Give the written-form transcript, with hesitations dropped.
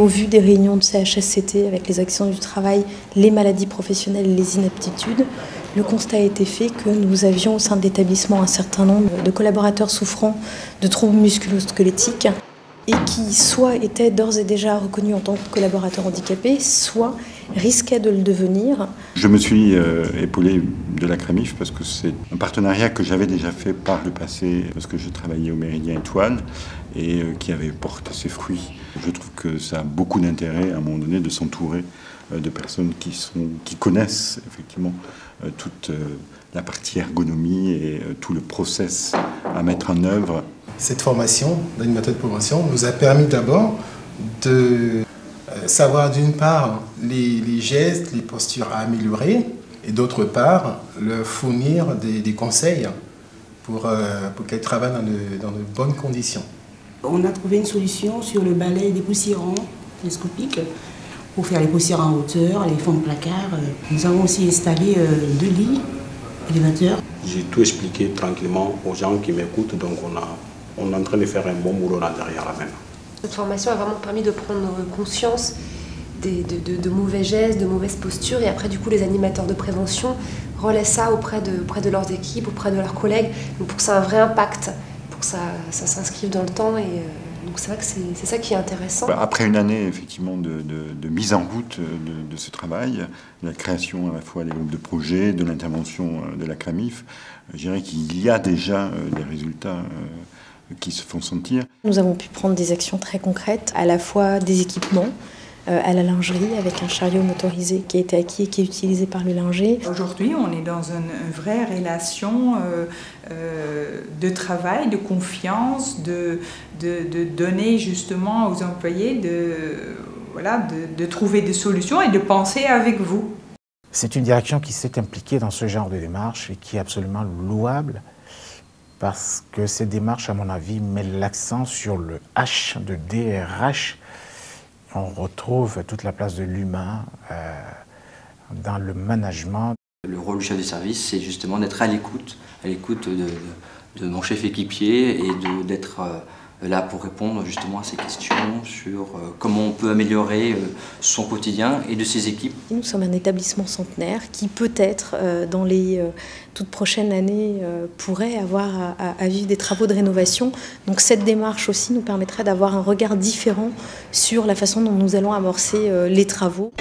Au vu des réunions de CHSCT avec les accidents du travail, les maladies professionnelles et les inaptitudes, le constat a été fait que nous avions au sein de l'établissement un certain nombre de collaborateurs souffrant de troubles musculo-squelettiques et qui soit étaient d'ores et déjà reconnus en tant que collaborateurs handicapés, soit risquaient de le devenir. Je me suis épaulé de la CRAMIF parce que c'est un partenariat que j'avais déjà fait par le passé, parce que je travaillais au Méridien Étoile et qui avait porté ses fruits. Je trouve que ça a beaucoup d'intérêt à un moment donné de s'entourer de personnes qui connaissent effectivement toute la partie ergonomie et tout le process à mettre en œuvre. Cette formation d'animateur de promotion nous a permis d'abord de savoir d'une part les gestes, les postures à améliorer et d'autre part leur fournir des conseils pour qu'elles travaillent dans de bonnes conditions. On a trouvé une solution sur le balai dépoussiérant télescopique pour faire les poussières en hauteur, les fonds de placard. Nous avons aussi installé 2 lits élévateurs. J'ai tout expliqué tranquillement aux gens qui m'écoutent, donc on est en train de faire un bon boulot là derrière la main. Cette formation a vraiment permis de prendre conscience de mauvais gestes, de mauvaises postures, et après du coup les animateurs de prévention relaient ça auprès de leurs équipes, auprès de leurs collègues, donc pour que ça ait un vrai impact, pour que ça s'inscrive dans le temps, et donc c'est vrai que c'est ça qui est intéressant. Après une année effectivement de mise en route de ce travail, la création à la fois des groupes de projets, de l'intervention de la CRAMIF, je dirais qu'il y a déjà des résultats qui se font sentir. Nous avons pu prendre des actions très concrètes, à la fois des équipements, à la lingerie avec un chariot motorisé qui a été acquis et qui est utilisé par le linger. Aujourd'hui, on est dans une vraie relation de travail, de confiance, de donner justement aux employés de trouver des solutions et de penser avec vous. C'est une direction qui s'est impliquée dans ce genre de démarche et qui est absolument louable parce que cette démarche, à mon avis, met l'accent sur le H de DRH. On retrouve toute la place de l'humain dans le management. Le rôle du chef de service, c'est justement d'être à l'écoute de mon chef équipier et d'être là pour répondre justement à ces questions sur comment on peut améliorer son quotidien et de ses équipes. Nous sommes un établissement centenaire qui peut-être dans les toutes prochaines années pourrait avoir à vivre des travaux de rénovation. Donc cette démarche aussi nous permettrait d'avoir un regard différent sur la façon dont nous allons amorcer les travaux.